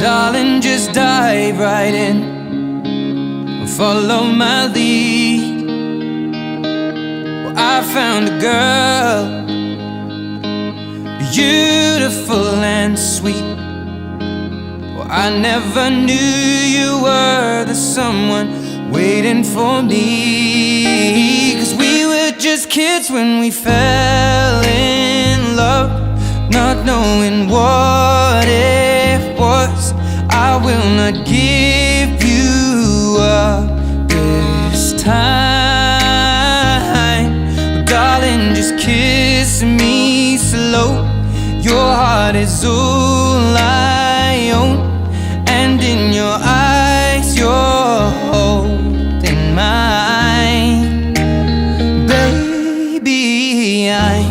Darling, just dive right in, follow my lead. Well, I found a girl, beautiful and sweet. Well, I never knew you were the someone waiting for me. 'Cause we were just kids when we fell in love, not knowing what it was. I will not give you up this time. But darling, just kiss me slow. Your heart is all I own, and in your eyes you're holding mine. Baby, I'm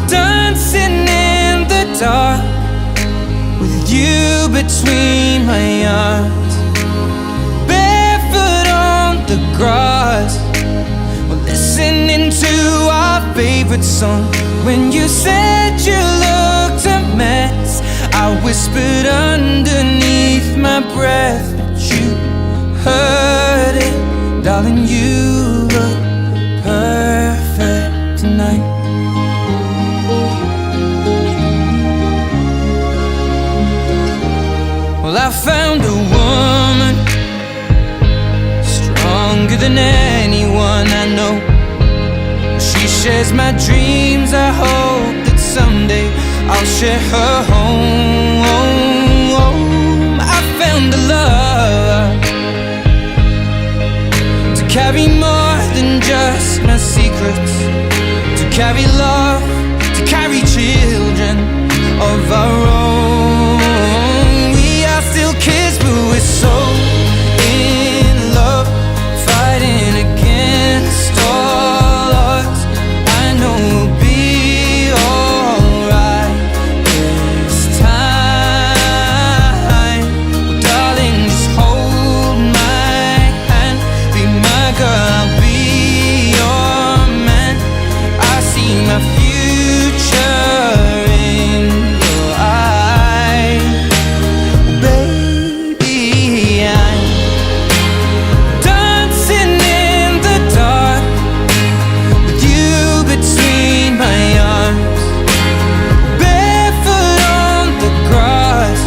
dancing in the dark with you between my arms, barefoot on the grass. We're listening to our favorite song. When you said you looked a mess, I whispered underneath my breath, but you heard it. Darling, you look perfect tonight. Well, I found a woman stronger than anyone I know. She shares my dreams. I hope that someday I'll share her home. I found a love to carry more than just my secrets, to carry love, to carry children of our own. We are still kids, but we're so in love, fighting against all odds. I know we'll be alright this time. Darling, just hold my hand, be my girl, I'll be your man. I see my future in your eyes. Baby, I'm dancing in the dark with you between my arms, barefoot on the grass,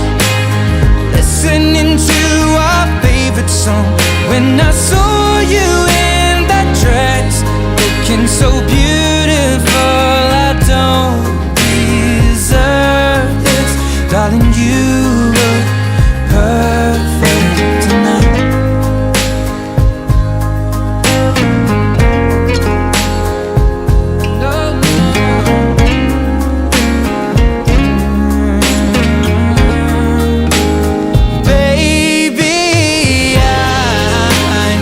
listening to our favorite song. When I saw you in that dress, looking so beautiful, I don't deserve this. Darling, you look perfect tonight. Baby, I'm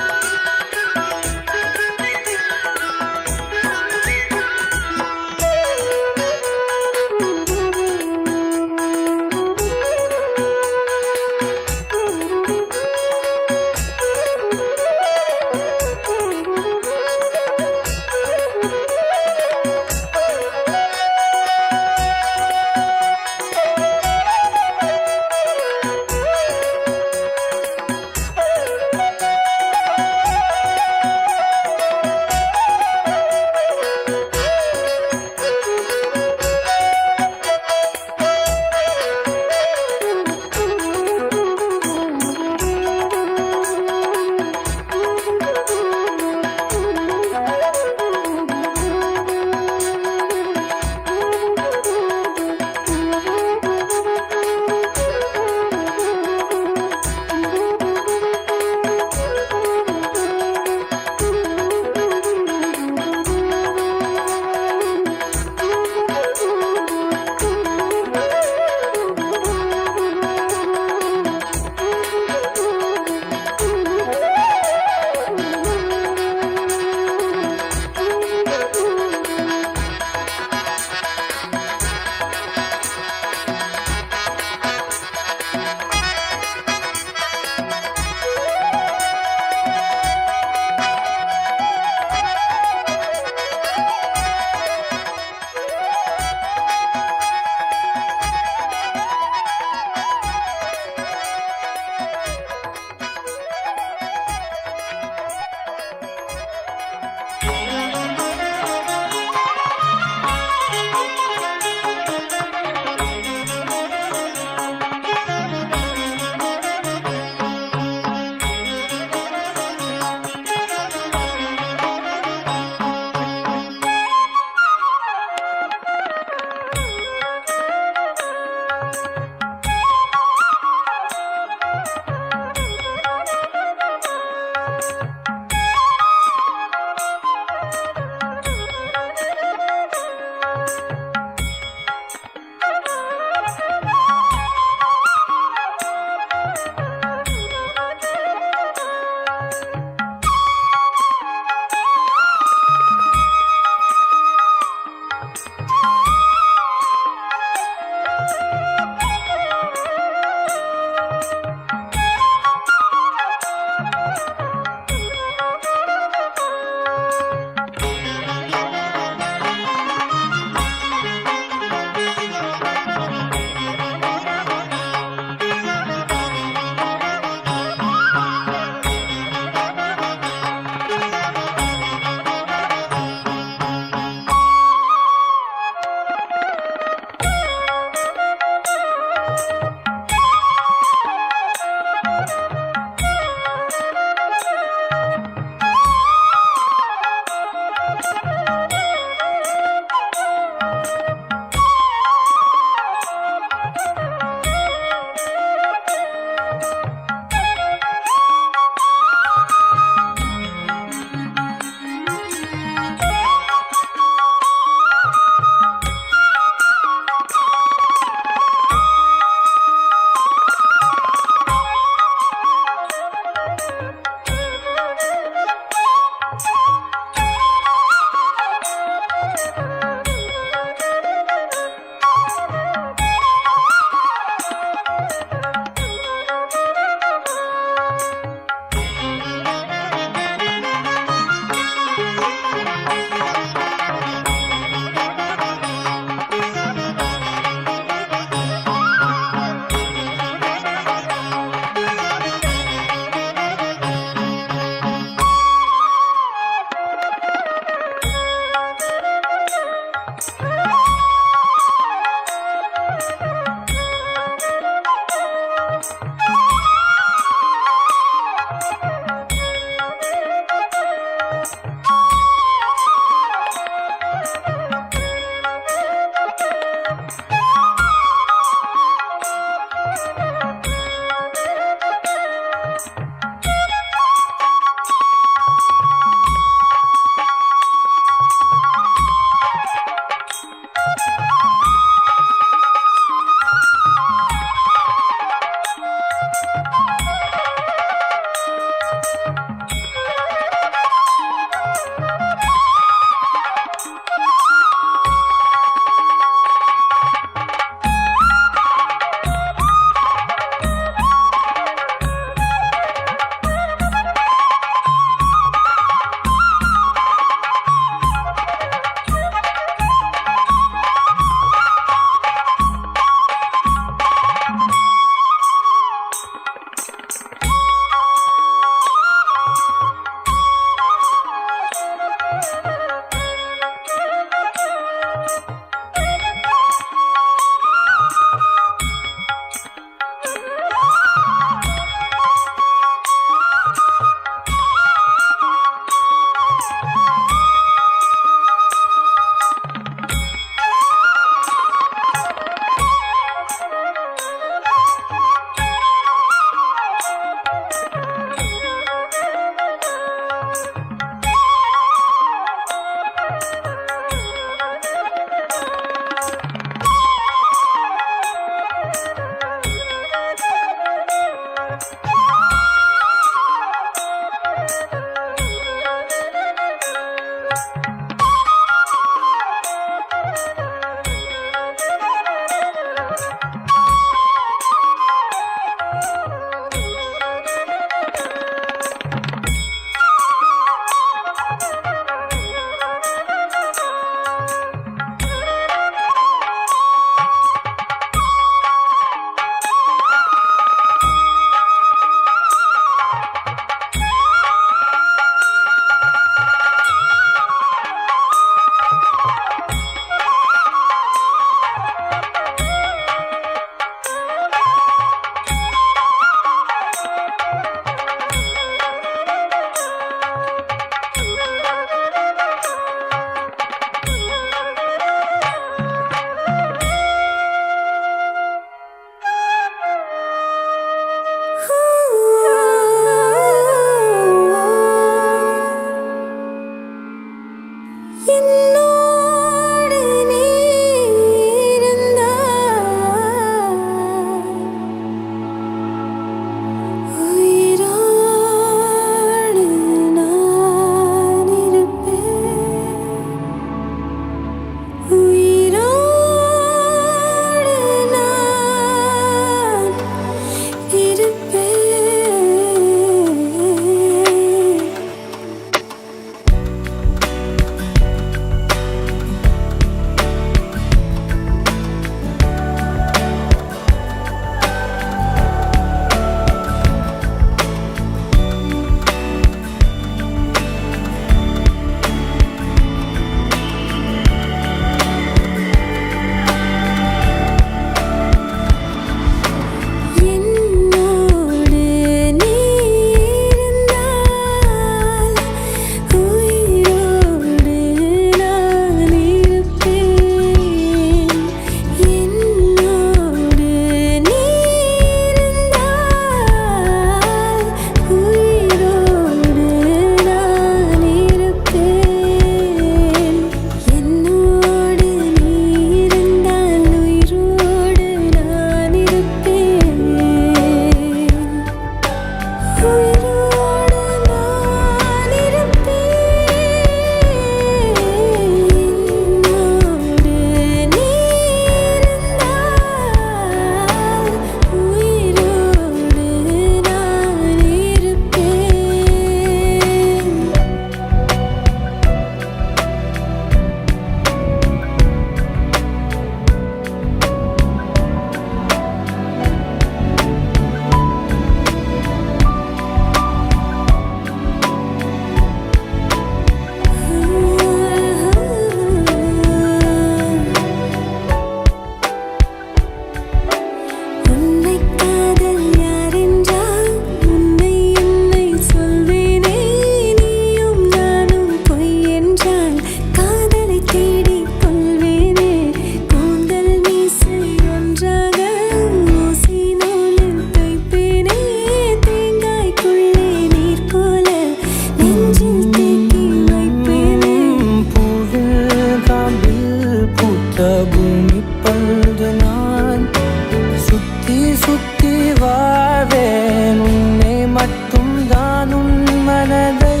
வாழ்வேன் உன்னை மட்டும் தான் உன் மனதை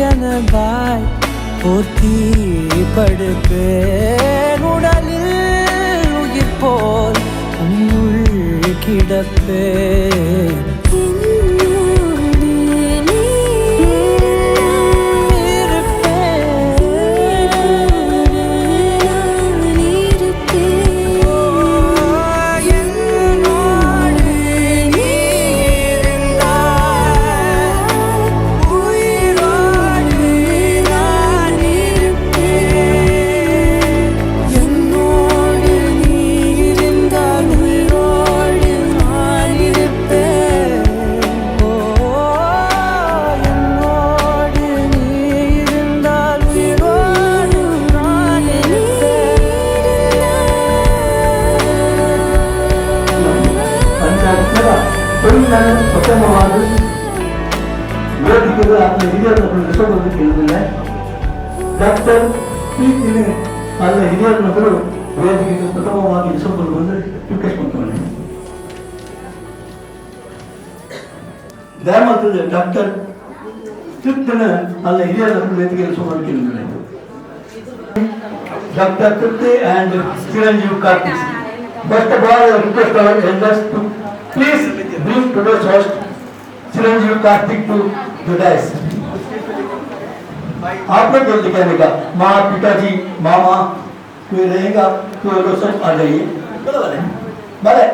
எனதாய் போற்றி படுப்பேன் உடலில் உயிர் போல் உன்னுள் கிடப்பேன் ವೇದಿಕೆಗೆ ಅದನ್ನ ಹಿರಿಯರನ್ನು ರಿಸೋರ್ಸ್ ಕೇಳಿದಿಲ್ಲ. ಡಾಕ್ಟರ್ ಅದನ್ನ ಹಿರಿಯರನ್ನೊಬ್ಬರು ವೇದಿಕೆಗೆ ಪ್ರಥಮವಾಗಿ ರಿಸೋರ್ಸ್ ಬಂದು ರಿಕ್ವೆಸ್ಟ್ ಮಾಡ್ತಾರೆ. ದಯಮಾಡಿ ಡಾಕ್ಟರ್ ತೃಪ್ತಿನ ಅಲ್ಲ ಹಿರಿಯರನ್ನು ವೇದಿಕೆಗೆ ರಿಸೋರ್ಸ್ ಕೇಳಿದಿಲ್ಲ. ಡಾಕ್ಟರ್ ತೃಪ್ತಿ and Chiranjeev Karthik. First of all, I request our elders to please bring today's host Chiranjeev Karthik to the dais. आप लोग बोल दिखाएगा माँ पिताजी मामा कोई रहेगा तो लोग सब आ जाइए. बाले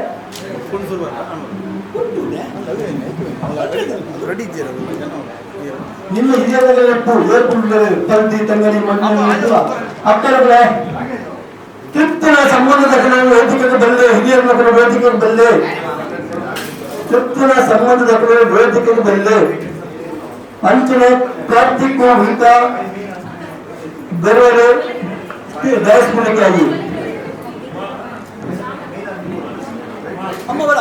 ನಿಮ್ಮ ಹಿರಿಯರಲ್ಲಿ ತಂತಿ ತಂಗಡಿ ಮಣ್ಣು ಅಕ್ಕರಗಳೇ ತೃಪ್ತಿನ ಸಂಬಂಧದ ವೇದಿಕೆಗೆ ಬಂದೆ. ಹಿರಿಯರ ವೇದಿಕೆಗೆ ಬಂದೆ. ತೃಪ್ತಿನ ಸಂಬಂಧದ ವೇದಿಕೆಗೆ ಬಂದೆ. ಅಂಚನೆ ಕಾರ್ತಿಕ್ ಅಂತ ಬೇರೆ ದಯಸ್ಮರಣೆಯಾಗಿ ಅಮ್ಮ ಬರ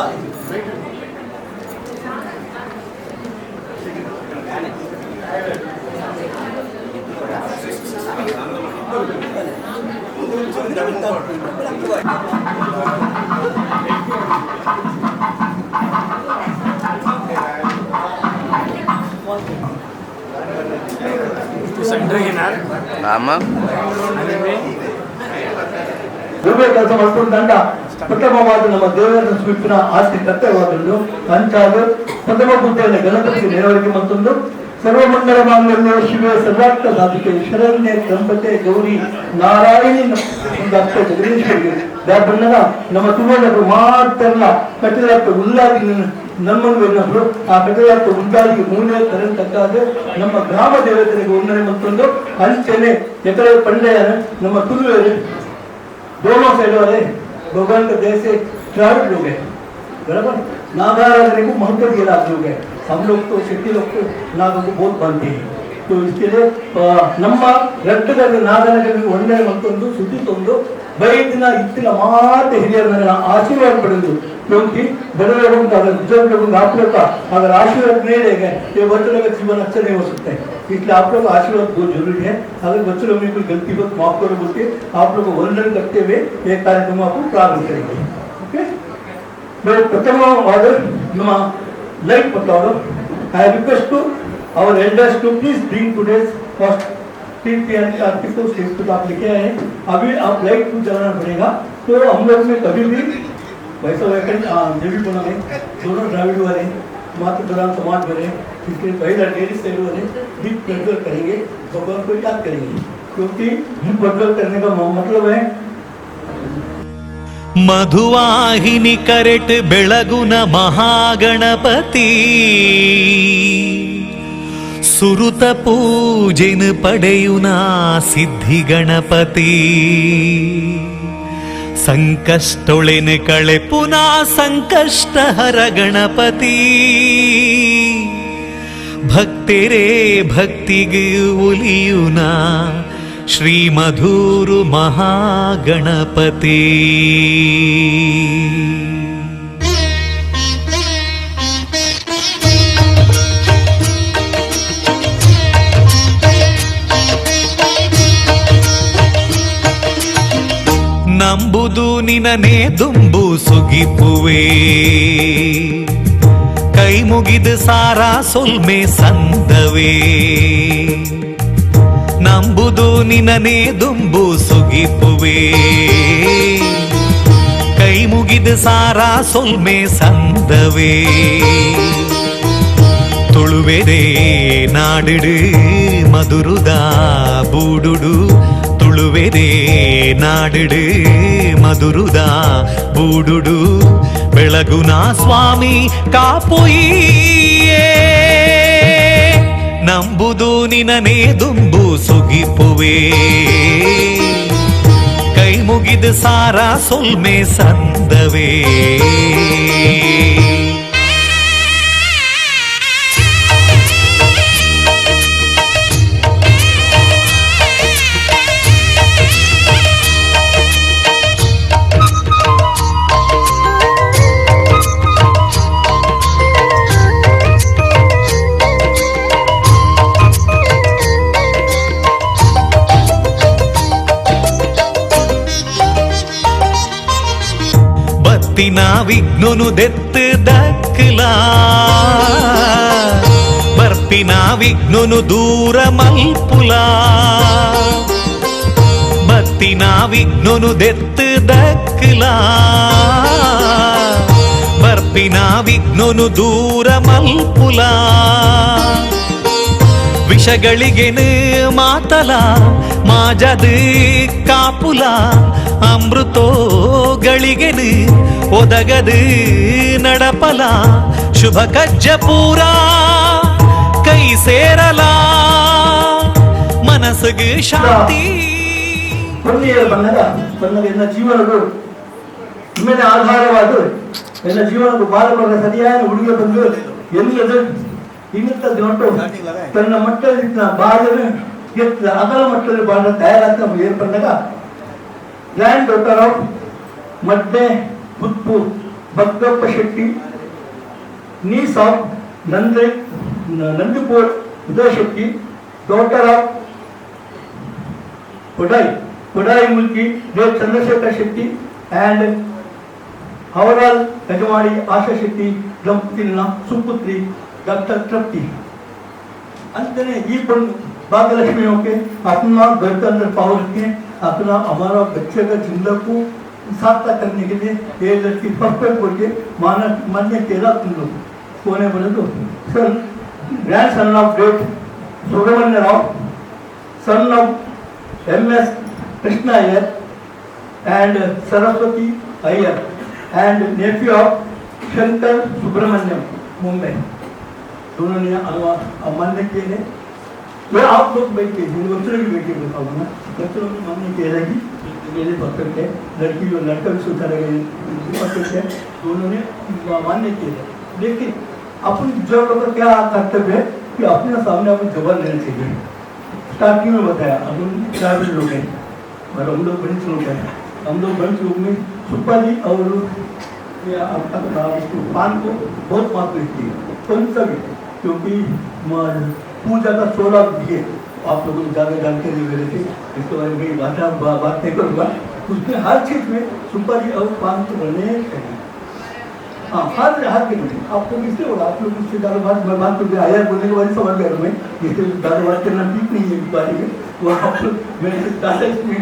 ಕೆಲಸ ಮಾಡ್ಕೊಂಡ ಪ್ರಥಮವಾದ ನಮ್ಮ ದೇವರ ಸ್ವೀಪಿನ ಆಸ್ತಿ ಕರ್ತವ್ಯವಾದದ್ದು ಅಂಚಾದು ಪ್ರಥಮ ಪುತ್ರನ ಗಣಪತಿ ನೇರವರಿಗೆ ಮತ್ತೊಂದು ಸರ್ವಮಂಗಲ ಮಾಂಗಲ್ಯ ಶಿವ ಸರ್ವಾರ್ಥ ಸಾಧಿಕೆ ಶರಣ್ಯ ಗಣಪತಿ ಗೌರಿ ನಾರಾಯಣಿ ಅಷ್ಟ ಜಗದೀಶ್ವರಿಗೆ ಬಣ್ಣದ ನಮ್ಮ ತುಮೂರು ಮಾತೆಲ್ಲ ಕಟ್ಟಿದ ಉಲ್ಲಾಗಿ ನಮ್ಮನ್ನು ಆ ಕಟ್ಟಿದ ಉಂಟಾಗಿ ಮೂಲೆ ತರತಕ್ಕಾದ ನಮ್ಮ ಗ್ರಾಮ ದೇವತೆಗೆ ಒಂದನೇ ಮತ್ತೊಂದು ಅಂಚನೆ ಎಕರೆ पंडे ನಮ್ಮ ತುಳುವರು दोनों साइड वाले भगवान के देश से ट्राइब लोग हैं बराबर. नागाराधने को महत्व दिया आप लोग हैं. हम लोग तो सिटी लोग तो नागों को बहुत मानते हैं. तो इसके लिए ನಮ್ಮ ರಕ್ತದಲ್ಲಿ ನಾಗನಗರಿಗೆ ಒಂದೇ ಮತ್ತೊಂದು ಸುದ್ದಿ ತಂದು ಬೈದಿನ ಇತ್ತಿನ ಮಾತೆ ಹಿರಿಯರನ್ನ आशीर्वाद पड़ेंगे क्योंकि बड़े लोगों का अगर बुजुर्ग लोगों का आप लोग का अगर आशीर्वाद नहीं रहेगा ये बच्चों का जीवन अच्छा नहीं हो सकता है. इसलिए आप लोग का आशीर्वाद बहुत जरूरी है. अगर बच्चों लोग में कोई गलती हो तो माफ करो बोल के आप लोग को वंदन करते हुए एक कार्यक्रम आपको प्रारंभ करेंगे. ओके मैं प्रथम ऑर्डर ನಮ್ಮ लाइट बताओ. I request to our elders to please bring today's first Kartik को स्टेज पर आप लेके आए हैं. अभी आप लाइट को जलाना पड़ेगा. तो हम लोग में कभी भी वैसा देवी बनाए दोनों द्राविड वाले मात्र प्रधान समाज बने. इसके पहला लेडीज साइड वाले दीप प्रज्वल करेंगे. भगवान को याद करेंगे क्योंकि दीप प्रज्वल करने का मतलब है ಮಧುವಾಹಿನಿ ಕರೆಟ್ ಬೆಳಗುನ ಮಹಾಗಣಪತಿ ಸುರುತ ಪೂಜೆನ ಪಡೆಯುನ ಸಿದ್ಧಿ ಗಣಪತಿ ಸಂಕಷ್ಟೊಳೆನ ಕಳೆ ಪುನಃ ಸಂಕಷ್ಟಹರ ಗಣಪತಿ ಭಕ್ತರೇ ಭಕ್ತಿಗೆ ಒಲಿಯುನ ಶ್ರೀ ಮಧುರು ಮಹಾಗಣಪತಿ. ನಂಬುದು ನಿನನೇ ದುಂಬು ಸುಗಿಪುವೆ ಮುಗಿದು ಸಾರ ಸೊಲ್ಮೆ ಸಂದವೇ ನಂಬುದು ನಿನನೇ ದುಂಬು ಸುಗಿಪುವೆ ಕೈ ಮುಗಿದು ಸಾರ ಸೊಲ್ಮೆ ಸಂದವೇ ತುಳುವೆದೆ ನಾಡಿಡು ಮಧುರುದಾ ಬೂಡುಡು ತುಳುವೆದೆ ನಾಡಿಡು ಮಧುರುದಾ ಬೂಡುಡು ಬೆಳಗುನ ಸ್ವಾಮಿ ಕಾಪುಯಿಯೇ ನಂಬುದು ನಿನನೇ ದುಂಬು ಸುಗಿಪುವೆ ಕೈ ಮುಗಿದು ಸಾರ ಸೊಲ್ಮೆ ಸಂದವೇ ಬತ್ತಿನ ವಿಘ್ನುನು ದೆತ್ತು ದಕ್ಕಲ ಬರ್ಪಿನ ವಿಘ್ನುನು ದೂರ ಮಲ್ಪುಲ ಬತ್ತಿನ ವಿಘ್ನುನು ದೆತ್ತು ದಕ್ಕಲ ಬರ್ಪಿನ ವಿಘ್ನುನು ದೂರ ಮಲ್ಪುಲ ವಿಷಗಳಿಗೆನು ಮಾತಲ ಮಾಜದ ಕಾಪುಲ ಅಮೃತೋಗಳಿಗೆನು ಒದಗದು ನಡಪಲ ಶುಭ ಕಜ್ಜ ಪೂರ ಕೈ ಸೇರಲ ಮನಸ್ಸಿಗೆ ಶಾಂತಿ ಎಲ್ಲ ಜೀವನಗಳು ಮೇಲೆ ಆಧಾರವಾದ ಎಲ್ಲ ಜೀವನಕ್ಕೂ ಬಾಲಕರ ಸರಿಯಾದ ಹುಡುಗ ಬಂದು ಎಲ್ಲದು ಇನ್ನಿಂತದ್ದು ಹೊಂಟು ತನ್ನ ಮಟ್ಟದ ಬಾಳನ್ನು ಎತ್ತ ಅಗಲ ಮಟ್ಟದ ಬಾಳ ತಯಾರಾದ ಏರ್ಪಟ್ಟಾಗ ಗ್ರ್ಯಾಂಡ್ ಡಾಕ್ಟರ್ ಆಫ್ ಮಡ್ಡೆ ಪುತ್ಪು Bhaktappa Shetty niece of Nandipur Udaya Shetty daughter of Kodai Mulki Dev Chandrashekhar Shetty and ಅವರಾಲ್ ಯಜಮಾನಿ ಆಶಾ ಶೆಟ್ಟಿ ದಂಪತಿನ ಸುಪುತ್ರಿ डॉक्टर तृप्ति अंतने ये पण भाग्यलक्ष्मियों के अपना घर के अंदर पावर रखें अपना हमारा बच्चे का जिंदगी को सार्थक करने के लिए ये लड़की परफेक्ट करके मान्य केला तुम लोग कोने बोले तो sir grandson of great Subramanya Rao son of MS Krishna Iyer and Saraswati Iyer and nephew of Shankar Subramaniam Mumbai दोनों ने मान्य किए हैं। वह आप लोग बैठे यूनिवर्सिटी भी बैठे बताओ ना बच्चों ने मान्य किया जाएगी मेरे परफेक्ट है लड़की और लड़का भी सोचा रहेगा परफेक्ट है दोनों ने मान्य किए लेकिन अपन जो लोग का क्या कर्तव्य है कि अपने सामने अपन जवाब लेना चाहिए। स्टार्टिंग में बताया अपन ट्राइबल लोग हैं और हम लोग बंच लोग हैं हम लोग बंच लोग में सुपारी और पान को बहुत महत्व देती है कौन सा भी क्योंकि पूजा का 16 दिए आप लोगों को ज़्यादा जानकारी मिले थे इसके बारे में बात नहीं करूँगा उसमें हर चीज़ में सुपारी और पान तो रहने चाहिए। हाँ हर के बने आप लोग इसलिए बोला आप लोग इससे ज़्यादा बात करके आया बोलने के बाद समझ गया मैं इससे ज़्यादा बात करना ठीक नहीं है इस बारे में वो आप लोग मेरे ज़्यादा इसमें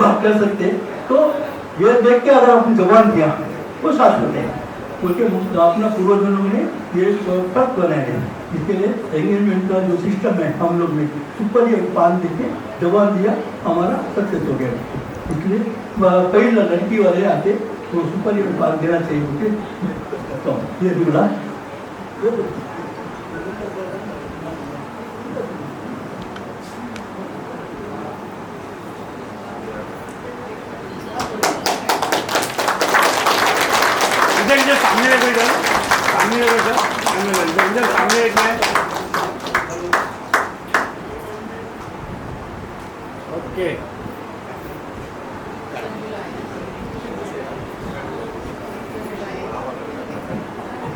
बात कर सकते तो ये देख के अगर आपने जवान दिया वो साथ होते हैं क्योंकि अपना पूर्वजों ने ये तक बनाए हैं इसके लिए एंगेजमेंट का जो सिस्टम है हम लोग में सुपर ये पान देके जवान दिया हमारा सक्सेस हो गया इसलिए पहले लड़की वाले आते तो सुपर ये पान देना चाहिए क्योंकि तो ये बोला सामने इधर सामने एक है ओके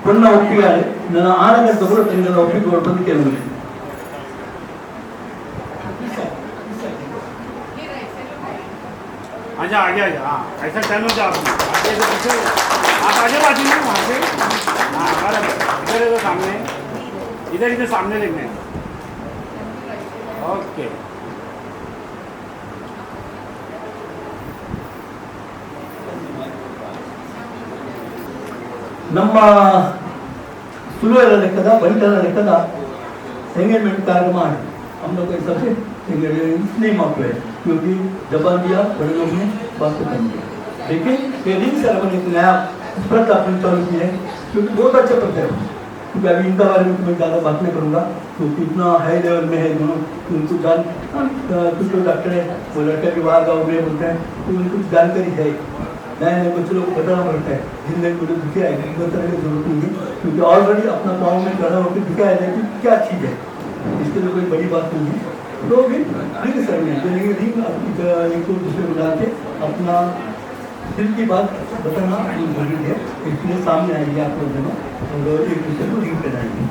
ಕೊನ್ನ ಒಪ್ಪಿದ್ದಾರೆ ನನ್ನ ಆನಂದ ತಗೊಳ್ಳು ತಿಂಗಳ ಒಪ್ಪಿಗೆ ಬಂದು ಕೆಲವು आजा आगे आजा हाँ ऐसा टर्न हो जाओ आप आगे से पीछे आप आगे बाजू में वहाँ से हाँ बराबर देखो सामने, इधर इधर सामने देखना है। ओके ನಮ್ಮ ಸುಳುವರ ಲೆಕ್ಕದ ಬಂಟರ ಲೆಕ್ಕದ एंगेजमेंट कार्यक्रम है। हम लोग के हिसाब से नहीं माफ हुए क्योंकि जबान दिया बड़े लोग ने बात को करेंगे, लेकिन ये रिंग सेरेमनी एक नया प्रथा अपनी चालू की है क्योंकि बहुत अच्छे प्रथा है। क्योंकि अभी इनका बारे में मैं ज़्यादा बात नहीं करूँगा क्योंकि इतना हाई लेवल में है दोनों, उनको जान कुछ लोग डॉक्टर है वो लड़का के बाहर गाँव में बोलते हैं तो उनको जानकारी है, नए नए बच्चे लोग को बताना पड़ता है जिंदगी को दिखे आएगी बताने की जरूरत नहीं है क्योंकि ऑलरेडी अपना गाँव में खड़ा होकर दिखाया जाए कि क्या चीज़ है, इसके लिए कोई बड़ी बात नहीं है। तो भी रिंग सेरेमनी रिंग एक दूसरे को डाल के अपना दिल की बात बताना जरूरी है, इसलिए सामने आएंगे आप लोग दोनों और एक दूसरे को रिंग पहनाएंगे।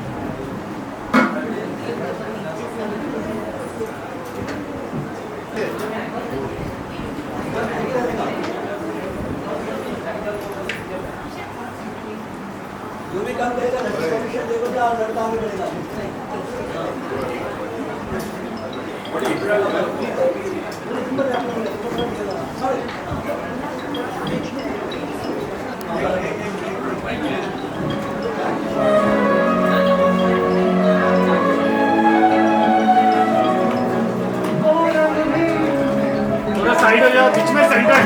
जो भी काम करेगा लड़का आगे बढ़ेगा। थोड़ा साइड हो जाओ, बीच में सेंटर।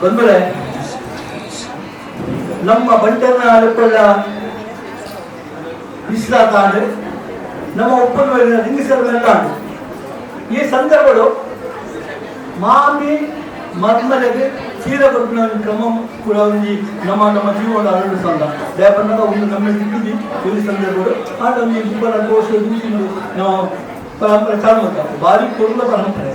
ಬಂದ್ಮೇಲೆ ನಮ್ಮ ಬಂಟನ ಅಳಕೊಳ್ಳ ಇಸ್ಲಾತಾಂಡ್ ನಮ್ಮ ಒಪ್ಪಂದ ಲಿಂಗಿಸರವೆಲ್ಲ ಈ ಸಂದರ್ಭಗಳು ಮಾಮಿ ಮರ್ಮಲೆಗೆ ಸೀರೆ ಕೊಟ್ಟಿನ ಕ್ರಮ ಕೂಡ ಒಂದು ನಮ್ಮ ಜೀವನದ ಅರಳು ಸಂದ ದೇವರನ್ನ ಒಂದು ನಮ್ಮ ಸಿಕ್ಕಿದ್ವಿ ಈ ಸಂದರ್ಭಗಳು ಆಟ ಒಂದು ಇಬ್ಬರ ಕೋಶ ನಾವು ಪ್ರಚಾರ ಮಾಡ್ತಾರೆ ಭಾರಿ ಕೊಡುವ ಪರಂಪರೆ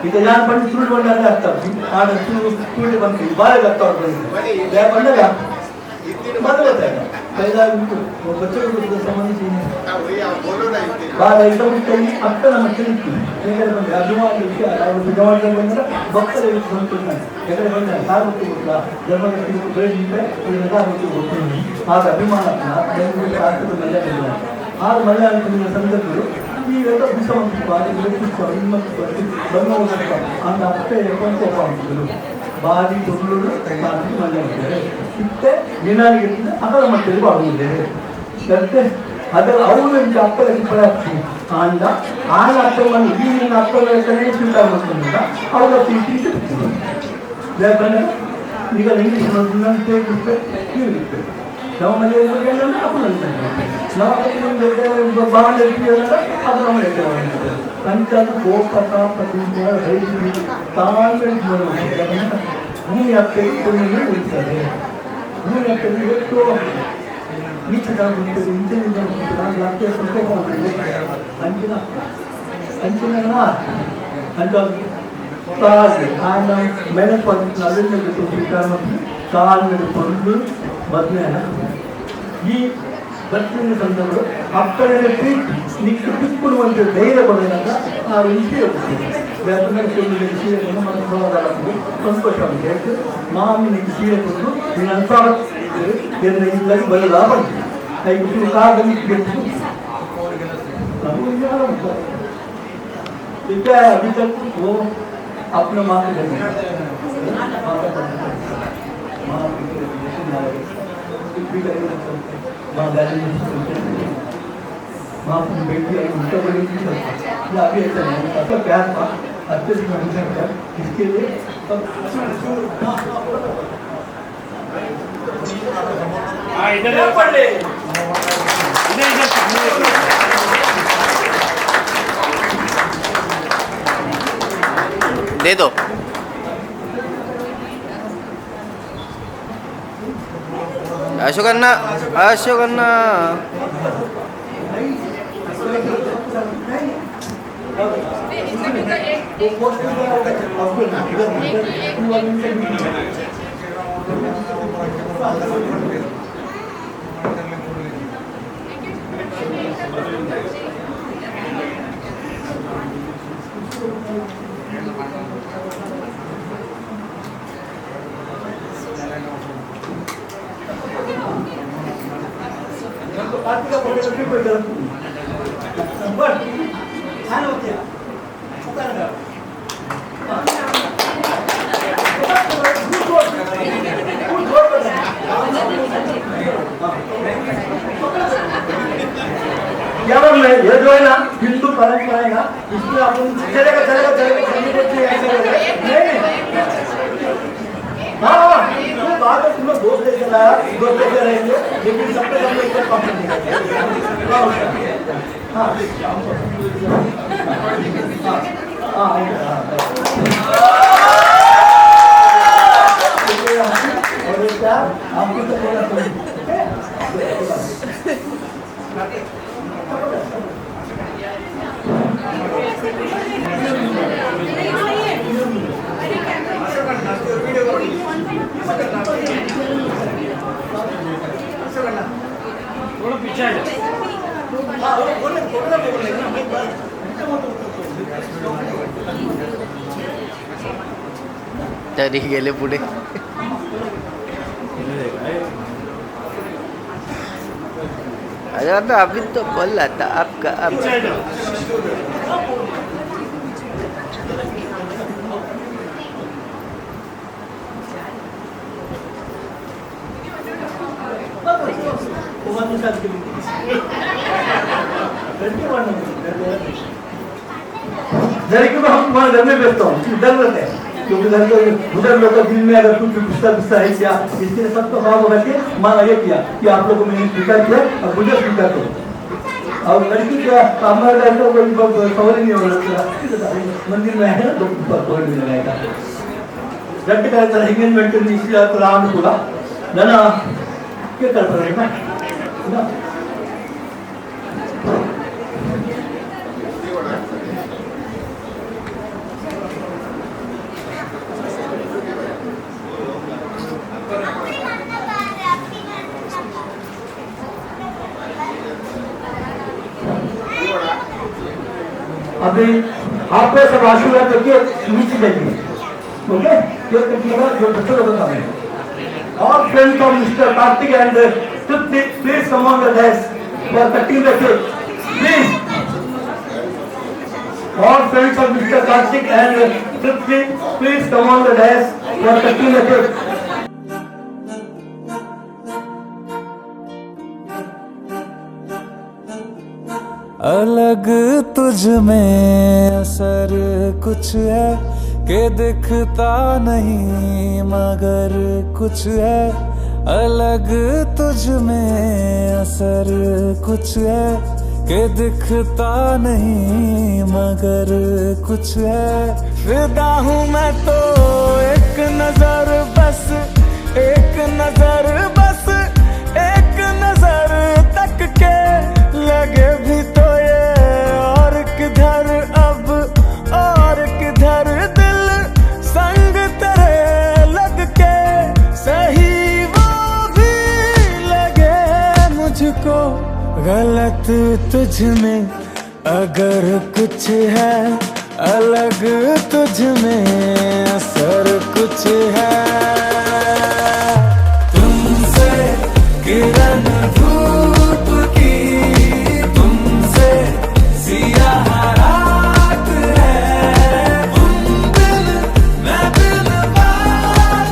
ಈಗ ಯಾರು ಬಂದು ಸುಳ್ಳು ಬಂದಾಗ ಆಗ್ತಾವೆ ಆಡ ಸುಳ್ಳು ಬಂತೀವಿ ಬಾಯಿಗೆ ಆಗ್ತಾವ್ರು ಬಂದು ಬಂದಾಗ ಮದುವೆ बच्चों को संबंधित बारह अక్కడ ನಮ್ಮ ತಿಳಿಸ್ತೀವಿ ಯಾಕಂದ್ರೆ ಅಭಿಮಾನ ವಿಷಯ ಜವಾಬ್ದಾರಿ ಬಂದ್ರೆ ಭಕ್ತರ ಯಾಕಂದ್ರೆ ಬಂದ ಸಾರ್ವತ್ರಿಕ ಗೊತ್ತಿಲ್ಲ ಧರ್ಮದ ಬೆಳೆದಿದ್ದೆ ಸಾರ್ವತ್ರಿಕ ಗೊತ್ತಿಲ್ಲ ಆಗ ಅಭಿಮಾನ ಶಾಸ್ತ್ರದ ಮಲ್ಯಾಣ ಆಗ ಮಲ್ಯಾಣ ಸಂದರ್ಭಗಳು ಇವೆಲ್ಲ அந்த அப்பே எப்போ பாதி தொழிலோடு மல்யாಣ ಇತ್ತೆ ದಿನಾಲಿಗೆ ಅಕಲ ಮಟ್ಟದಲ್ಲಿ ಬಾಗುವುದೇ ಮತ್ತೆ ಅದು ಅವರು ಅಪ್ಪಲ ಪ್ರಯತ್ನ ಆಂಡ ಆನ ಅರ್ಥವನ್ನು ಈಗಿನ ಅರ್ಥಗಳೇ ಸ್ವೀಕಾರ ಮಾಡ್ಕೊಂಡ ಅವರ ಪ್ರೀತಿ ಯಾಕಂದ್ರೆ ಈಗ ಇಂಗ್ಲೀಷ್ ನೋಡಿದ್ರೆ ನಾವು ಮನೆಯಲ್ಲಿ ಅಪ್ಪನ ನಾವು ಬಾಂಡ್ ಅದು ನಮ್ಮ ಪಂಚಾಯತ್ ಗೋಪಕ ಪ್ರತಿನಿಧಿಗಳ ರೈತರು ತಾಳ್ಮೆ ಭೂಮಿ ಹಕ್ಕನ್ನು ಉಳಿತಾರೆ ಭೂಮಿ ಹಕ್ಕನ್ನು ಎಷ್ಟು ನೀಚದಾಗುತ್ತದೆ ಇಂಚಿನಿಂದ ರಾಷ್ಟ್ರೀಯ ಸಂಕೋಪ ಅಂಚಿನ ಅಂತ ఆయన మేనేజ్ పద్ధతి అభివృద్ధి శ్రీకారం కాళ్ళు పనులు బద్నాయన ఈ బతికిన సందర్భంలో అక్కడే నీకు ఇప్పుడు వంటి ధైర్యపడినాక ఆ ఇంటి లేకుండా మన సోదరులకు సంతోషం చేసి మామి నీకు సీరియకొంದು నేనంతా ఇళ్ళకి బలి లాభం ఇప్పుడు కాదని ठीक है अभी तक वो अपने माँ के बेटी उनका बड़ी अभी ऐसा नहीं प्यार था अत्यधिक प्यार इसके लिए दे दो। अशोक अन्ना, अशोक अन्ना। क्या बोल रहे ये जो है ना हिंदू परंपरा है ना इसमें अपन चलेगा चलेगा चलेगा हाँ हाँ बात है तुम्हें दोस्त लेकर आया दोस्त लेकर रहेंगे लेकिन सबके सब एक कंपनी आपको थोड़ा पीछे आ जाओ। तरी गेले पुढे। अरे आता अभी तो बोला था आपका अब लड़की को हम तुम्हारे घर में भेजता हूँ डर रहते हैं क्योंकि लड़के उधर लोग दिल में अगर कुछ गुस्सा गुस्सा है क्या इसके लिए सबको भाव होगा कि माना ये किया कि आप लोगों मैंने स्वीकार किया और मुझे स्वीकार करो और लड़की का हमारे घर का कोई खबर ही नहीं हो रहा मंदिर में है तो खबर भी लगाएगा लड़के का तरह एंगेजमेंट इसलिए तो राम बोला ना क्या कर रहे हैं अभी आप पे सब आशीर्वाद करके नीचे जाइए ओके जो कटिएगा जो बच्चों को बता दें और friends of mister Kartik and Tripti please come on the desk for cutting the cake please all friends of Mr. Karthik and Tripti please come on the desk for cutting the cake. अलग तुझ में असर कुछ है कि दिखता नहीं मगर कुछ है अलग तुझ में असर कुछ है कि दिखता नहीं मगर कुछ है फिदा हूँ मैं तो एक नजर बस एक नजर बस एक नजर तक के लगे भी तो ये और किधर अब और किधर दिल संग तेरे लग के सही वो भी लगे मुझको गलत तुझ में अगर कुछ है अलग तुझ में असर कुछ है तुमसे किरण धूप की तुमसे सियाह रात है उन दिन मैं बिन बात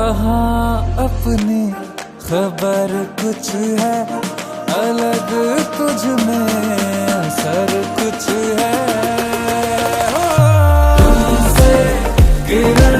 कहाँ अपनी खबर कुछ है अलग, तुझ में असर कुछ है। तुमसे किरण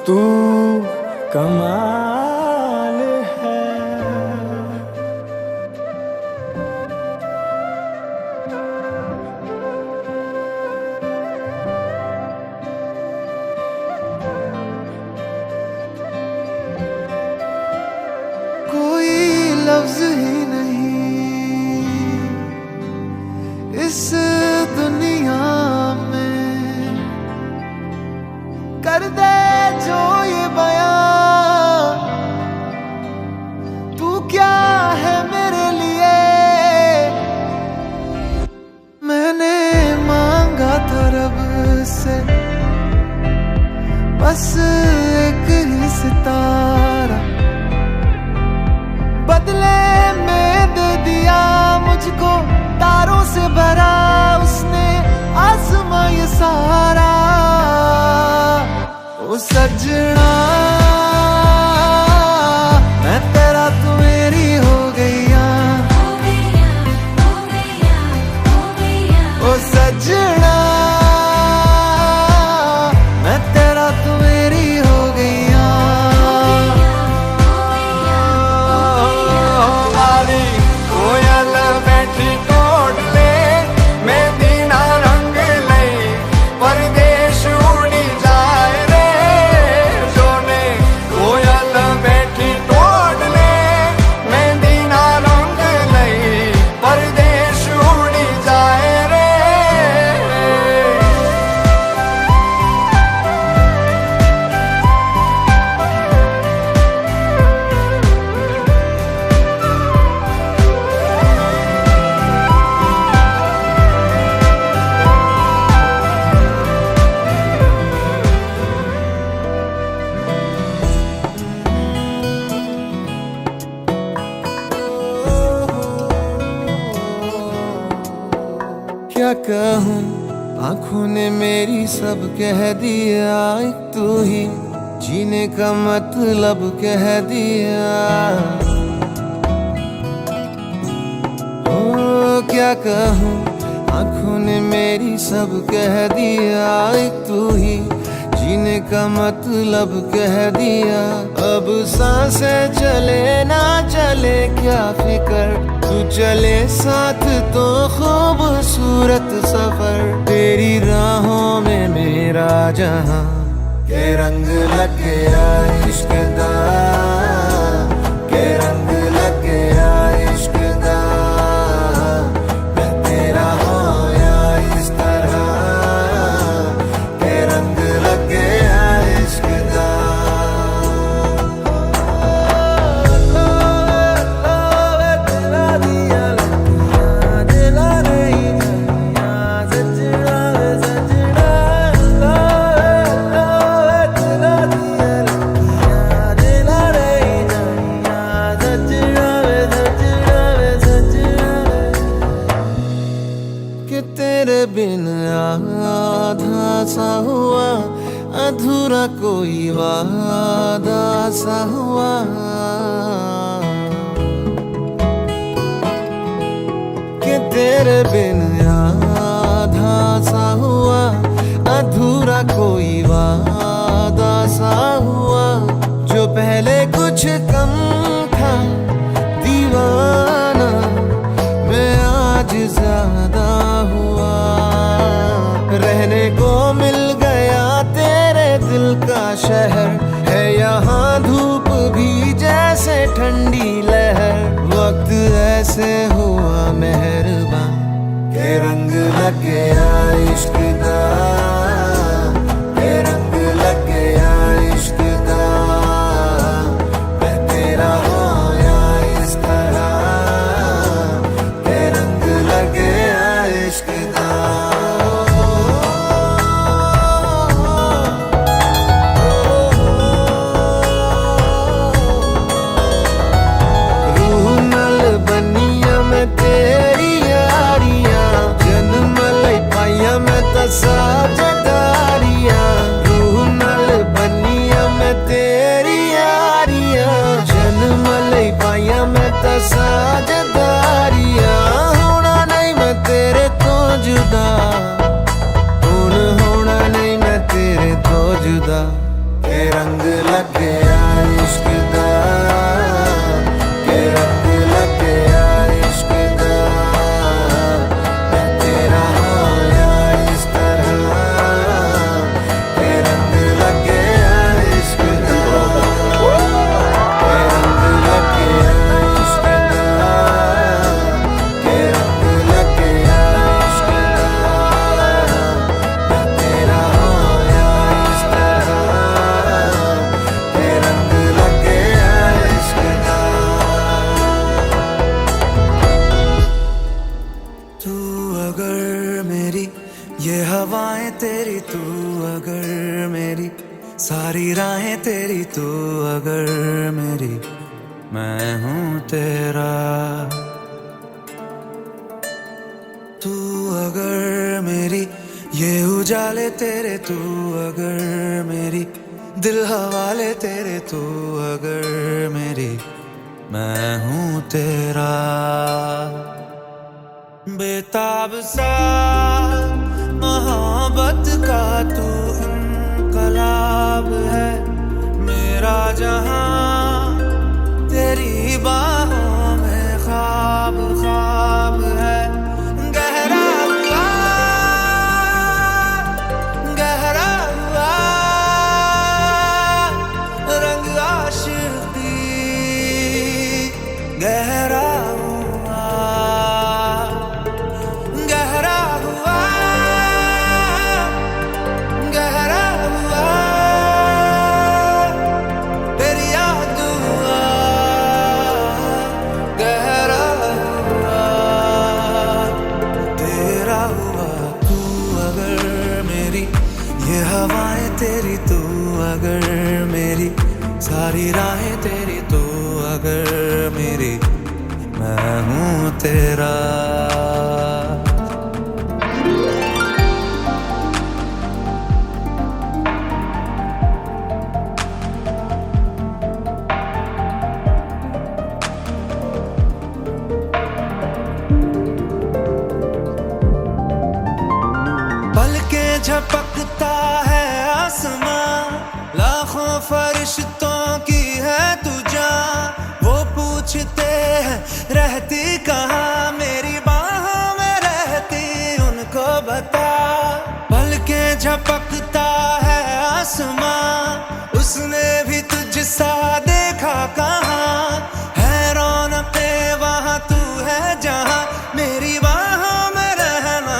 तू कमाल है। कोई लफ्ज ही नहीं इस दुनिया में कर दे जो ये बयां, तू क्या है मेरे लिए। मैंने मांगा था रब से बस एक ही सितारा, बदले में दे दिया मुझको तारों से भरा उसने आसमां ये सारा। ओ सजना मैं तेरा तू मेरी हो गईया, ओ सजना मैं तेरा तू मेरी हो गईया। वाली कोयल बैठी कोट ले मैं दीना रंग ले परदेश उड़ी जाए रे जोने। कोयल बैठी कोट ले मैं दीना रंग ले परदेश उड़ी जाए रे। क्या कहूँ आँखों ने मेरी सब कह दिया, एक तू ही जीने का मतलब कह दिया। ओ क्या कहूँ आँखों ने मेरी सब कह दिया, एक तू ही जीने का मतलब कह दिया। अब सांसें चले ना चले क्या फिकर, तू चले साथ तो खूबसूरत सफर। तेरी राहों में मेरा जहां के रंग लग गया इश्क दा, के रंग लग गया इश्क दा। मैं तेरा होया इस तरह के रंग लग गया इश्क दा। तेरे बिन आधा सा हुआ, अधूरा कोई वादा सा हुआ। कि तेरे बिन आधा सा हुआ, अधूरा कोई वादा सा हुआ। जो पहले कुछ कम था दीवाना, मैं आज ज्यादा हुआ। रहने को मिल गया तेरे दिल का शहर, है यहाँ धूप भी जैसे ठंडी लहर। वक्त ऐसे हुआ मेहरबान के रंग लग गया इश्क का, के रंग लग गया इश्क का। मैं तेरा होया इस तरह, के रंग लग गया इश्क का। रूह नल बनिया मैं तेरी यारियां, जन्म लई पाइया मैं तसा जदारियां। रूह नल बनिया मैं तेरी यारियां, जन्म लई पाइया मैं तसा जदारियां। होना नहीं मैं तेरे तो जुदा, हुण होना नहीं मैं तेरे तो जुदा। के रंग लग गया इश्क का, के रंग लग गया इश्क का। मैं तेरा होया इस तरह, के रंग लग गया इश्क का, के रंग लग गया इश्क का, के रंग लग गया इश्क का। मैं तेरा होया इस तरह, के रंग लग गया इश्क का। तू अगर मेरी ये हवाएं तेरी, तू अगर मेरी सारी राहें तेरी, तू अगर मेरी मैं हूँ तेरा। तू अगर मेरी ये उजाले तेरे, तू अगर मेरी दिल हवाले तेरे, तू अगर मेरी मैं हूँ तेरा। बेताब सा मोहब्बत का तू इनकलाब है। मेरा जहां तेरी बाहों में ख्वाब ख्वाब है। गहरा हुआ, गहरा हुआ रंग आशिकी, गहरा हुआ, गहरा हुआ, गहरा हुआ तेरी याद हुआ, गहरा हुआ तेरा हुआ। तू अगर मेरी ये हवाएं तेरी, तू अगर मेरी सारी राहें तेरी, तू अगर मेरी मैं हूँ तेरा। पलकें झपकता है आसमां, लाखों फरिश्तों की है तू जान। वो पूछते हैं रहती कहाँ, मेरी बाहों में रहती उनको बता। पलकें झपकता है आसमां, उसने भी तुझसा देखा कहाँ। है रौनके वहाँ तू है जहाँ, मेरी बाहों में रहना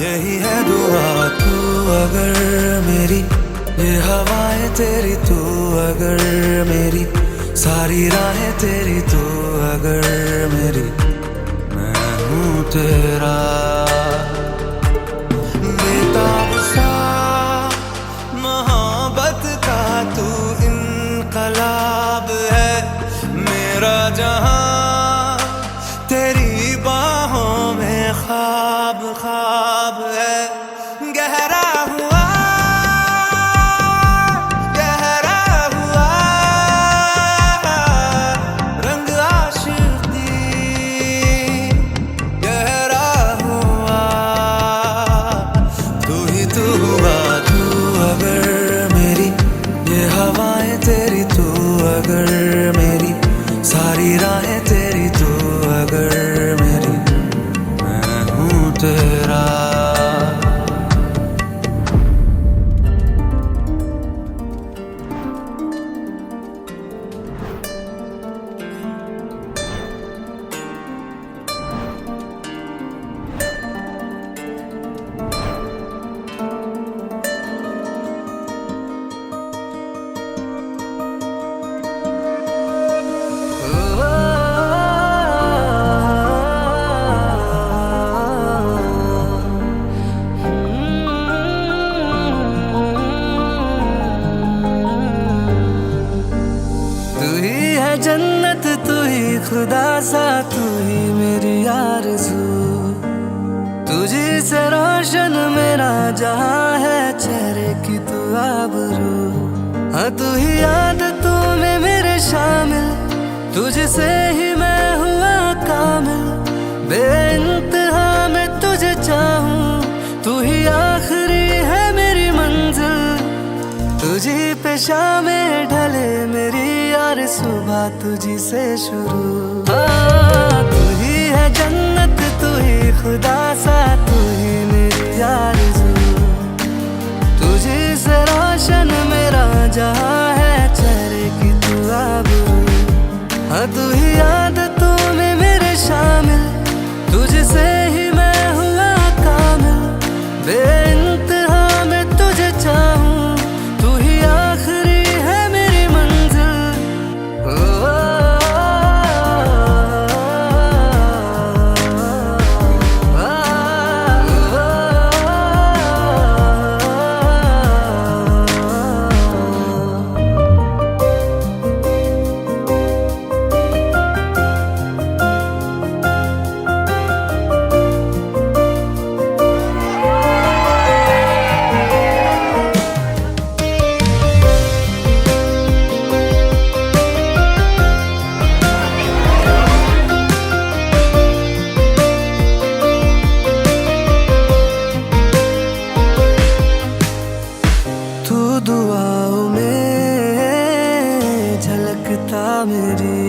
यही है दुआ। तू अगर मेरी ये हवाएं तेरी, तू अगर मेरी सारी राहें तेरी, तू अगर मेरी मैं हूँ तेरा। बेताब सा मोहब्बत का तू इनकलाब है। मेरा जहां तेरी बाहों में ख्वाब ख्वाब ख्वाब है गहरा हुआ, गहरा हुआ रंग आशिकी, गहरा हुआ तू ही तू हुआ। तू अगर मेरी ये हवाएं तेरी, तू अगर मेरी सारी राहें तेरी, तू अगर मेरी मैं हूँ तेरा। जन्नत तू ही खुदा सा, तू ही मेरी आरज़ू, तुझी से रोशन मेरा जहां है, चेहरे की तू आबरू। हाँ तू ही आदतों में मेरे शामिल, तुझसे ही मैं हुआ कामिल, बेइंतहा मैं तुझे चाहूं, तू ही आखिरी है मेरी मंजिल, तुझी पे शामें ढले मेरी यार सुबह तुझी से शुरू। हाँ तू ही है जन्नत, तू ही खुदा सा, तू ही मेरी आरज़ू, तुझी से रोशन मेरा जहां है, चेहरे की तू आबरू। हाँ तू ही आदतों में मेरे शामिल, तुझसे ही मैं हुआ कामिल, बेइंतहा मैं तुझे चाहूं, तू ही आखिरी है मेरी मंजिल। दुआओं में झलकता मेरी,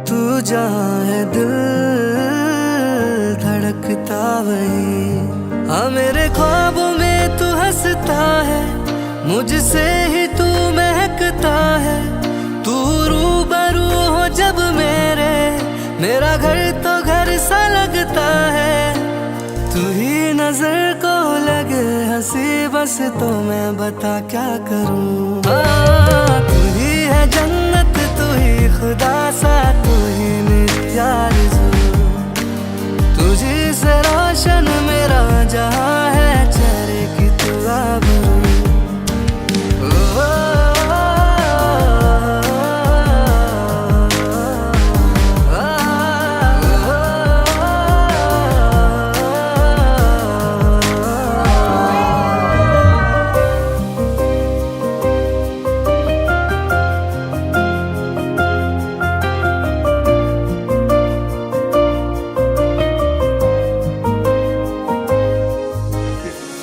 तू जहाँ है दिल धड़कता वही। हाँ मेरे ख्वाबों में तू हंसता है, मुझसे ही तू महकता है, तू रूबरू हो जब मेरा घर तो घर सा लगता है, तू ही नजर को लगे हंसी बस तो मैं बता क्या करूं। तू ही है जन्नत, तू ही खुदा सा, तू ही मेरी आरज़ू, तुझी से रोशन मेरा जहां है, चेहरे की तू आबरू।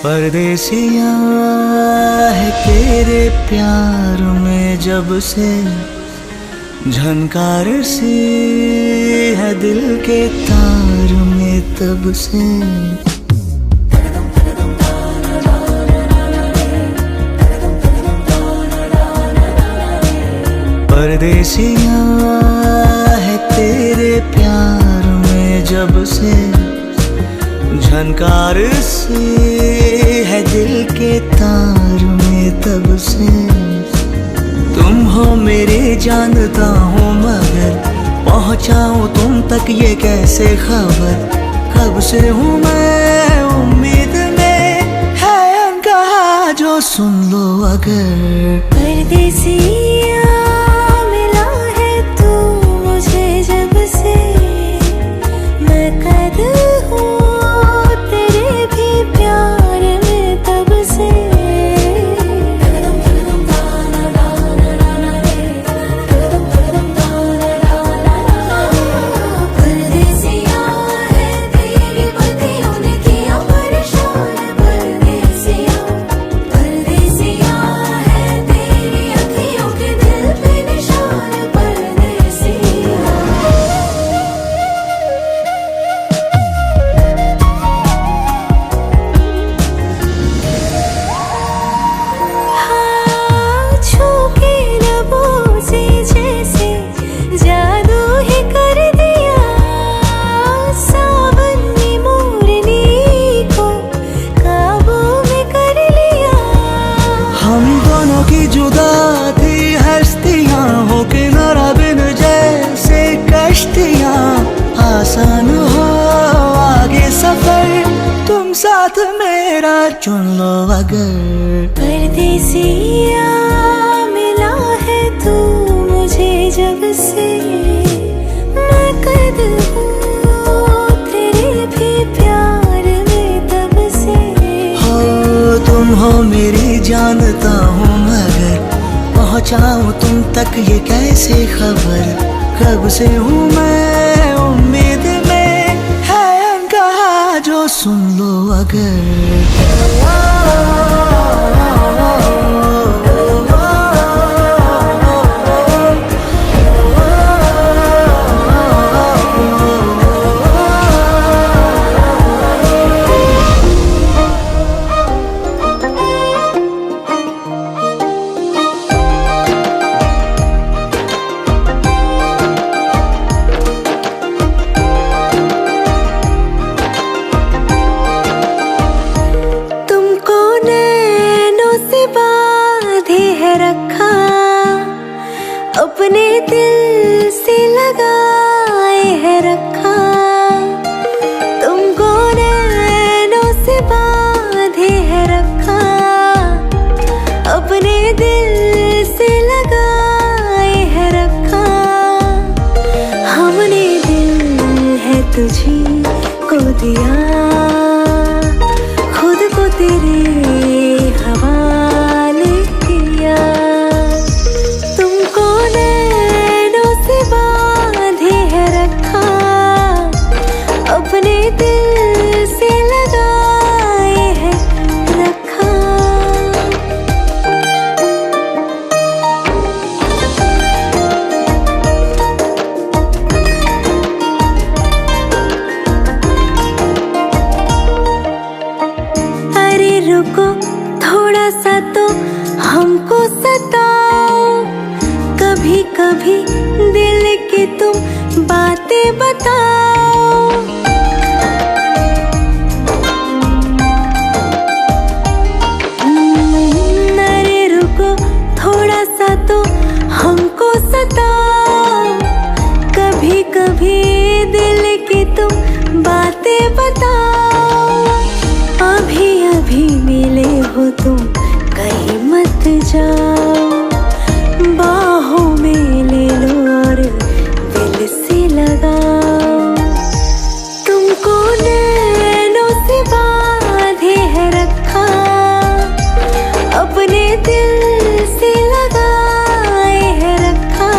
परदेसिया है तेरे प्यार में जब से, झनकार सी है दिल के तार में तब से। परदेसिया है तेरे प्यार में जब से, झनकार सी है दिल के तार में तब से। तुम हो मेरे जानता हूँ मगर पहुँचाऊँ तुम तक ये कैसे खबर। कब से हूँ मैं उम्मीद में, है अनकहा जो सुन लो अगर। परदेसिया मिला है तू मुझे जब से, मैं कैद हूँ तेरे साथ मेरा चुन लो अगर। परदेसिया मिला है तू मुझे जब से, मैं कैद हूँ तेरे भी प्यार में तब से। हो तुम हो मेरी जानता हूँ मगर पहुँचाऊँ तुम तक ये कैसे खबर। कब से हूँ मैं उम्मीद में, है कहा जो सुन लो अगर। अपने दिल से लगाए है रखा, तुमको नैनों से बांधे है रखा। अपने दिल से लगाए है रखा, हमने दिल है तुझी को दिया, खुद को तेरे हवाले किया। अपने दिल से लगाए है रखा। अरे रुको थोड़ा सा तो हमको सताओ, कभी कभी दिल की तुम बातें बताओ। तो हमको सताओ, कभी कभी दिल की तुम बातें बताओ। अभी अभी मिले हो तुम कहीं मत जाओ, बाहों में ले लो और दिल से लगाओ। तुमको नैनों से बांधे है रखा, अपने दिल से लगाए है रखा।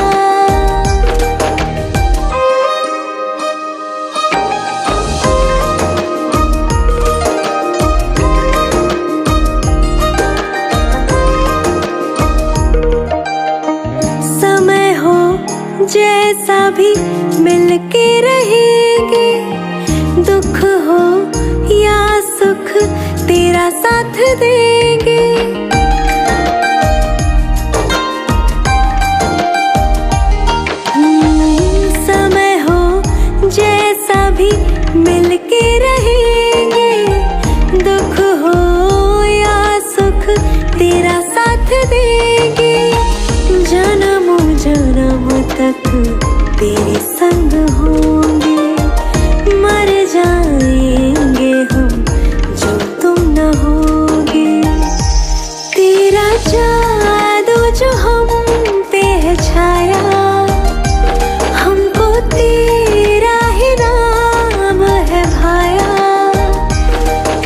समय हो जैसा भी मिलके रहेंगे, दुख हो या सुख तेरा साथ देंगे। जैसा भी मिलके रहेंगे, दुख हो या सुख तेरा साथ देंगे। जन्मों जन्म तक तेरे संग होंगे, मर जाएंगे हम जो तुम न होगे। तेरा जादू जो हम पे है छाया, हमको तेरा ही नाम है भाया।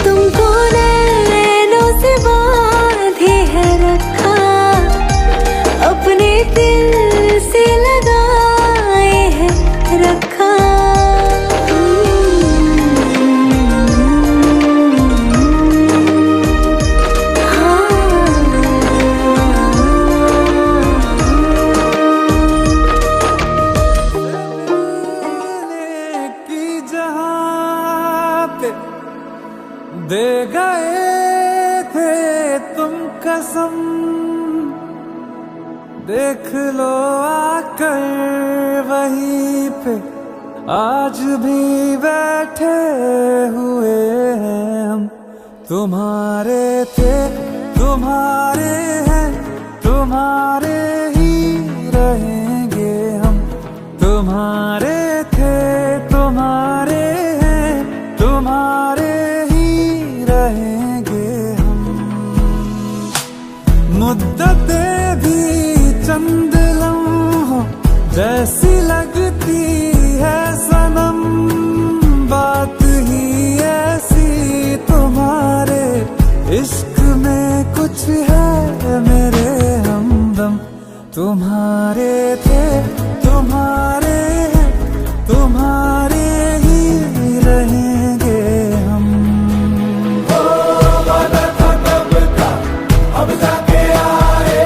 तुमको नैनों से बांधे है रखा, अपने दिल से लगाए है रखा। दे गए थे तुम कसम, देख लो आकर वहीं पे आज भी बैठे हुए हैं हम। तुम्हारे थे तुम्हारे हैं, तुम्हारे ही रहेंगे हम। तुम्हारे थे तुम्हारे हैं, तुम्हारे ही तुम्हारे थे, तुम्हारे हैं, तुम्हारे ही रहेंगे हम। ओ वादा था कब का, अब जाके आए,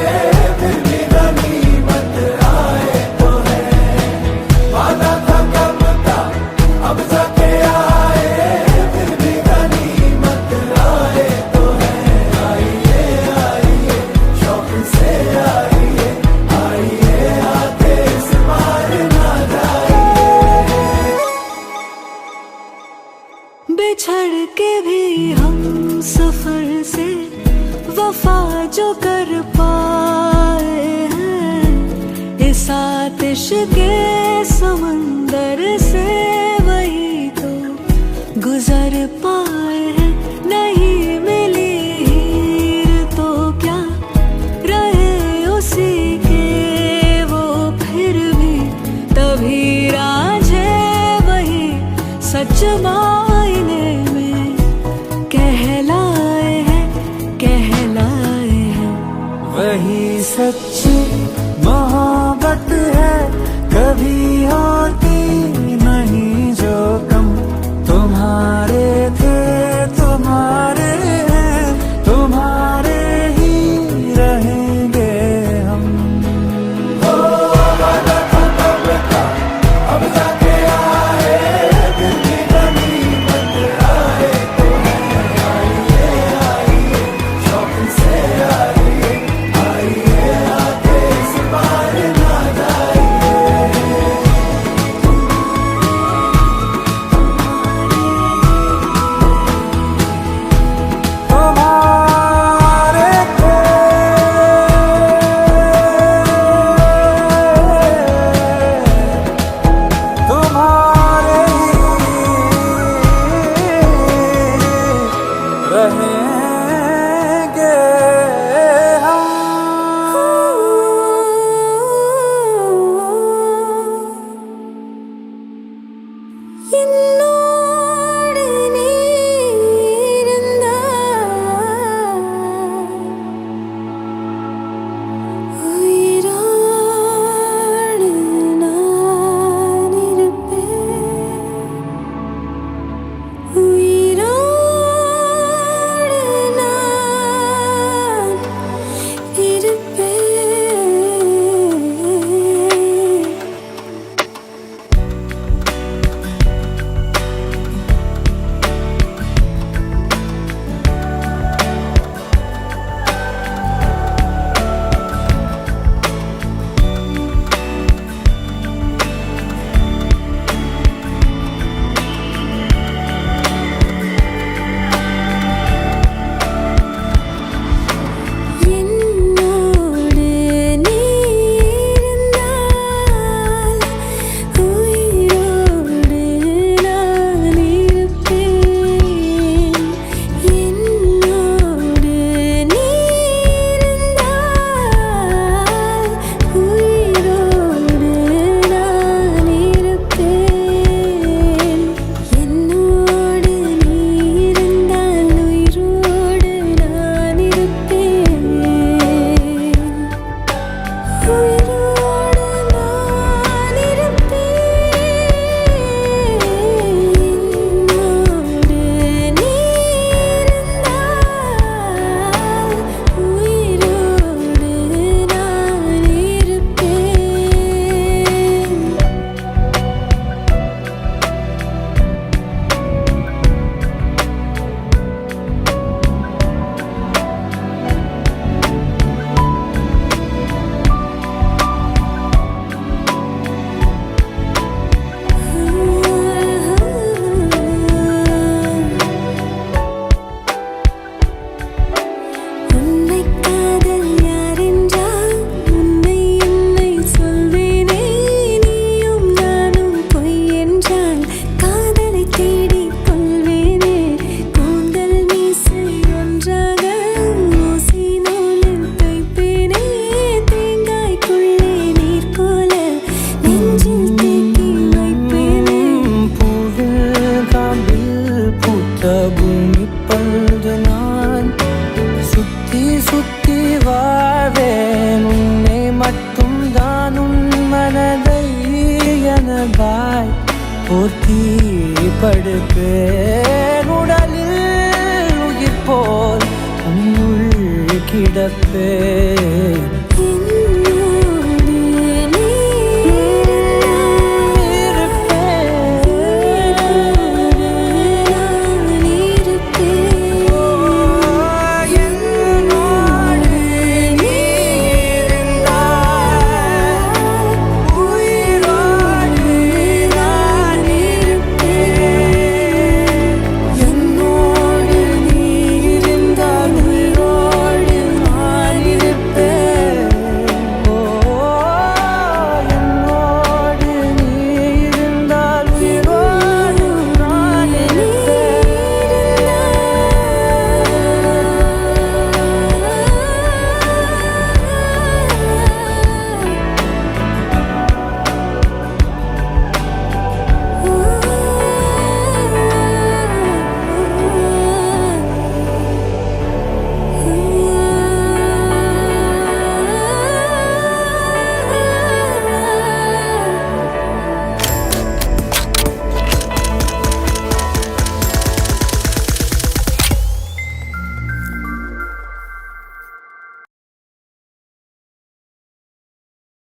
फिर भी गनीमत आए तो है। वादा था कब का, अब जाके आए, फिर भी गनीमत आए तो है। आइए आइए शौक से आइए, आइए आके इस बार ना जाइए। बिछड़ के भी हम सफर से वफा जो कर पाए हैं, इस आतिश के समंदर से वही तो गुजर पाए हैं। नहीं मिली हीर तो क्या रहे उसी के वो फिर भी, तभी राझे वही सच मायने में कहलाए हैं, कहलाए हैं। वही सच्ची मोहब्बत है, कभी होती नहीं जो कम। तुम्हारे थे, तुम्हारे हैं, तुम्हारे ही रहेंगे हम। ओ वादा था कब का, अब जाके आए, फिर भी गनीमत आए तो है। आइए आइए शौक से आइए, आइए आके इस बार ना जाइए। तुम्हारे थे, तुम्हारे ही रहेंगे हम। എന്നോട് നീരുന്ന ഉയിരോട് നാനിരുപ്പേൻ, ഉയിരോട് கட்டி படுப்பேன் உடலில் உயிர் போல் உன்னுள் கிடப்பேன்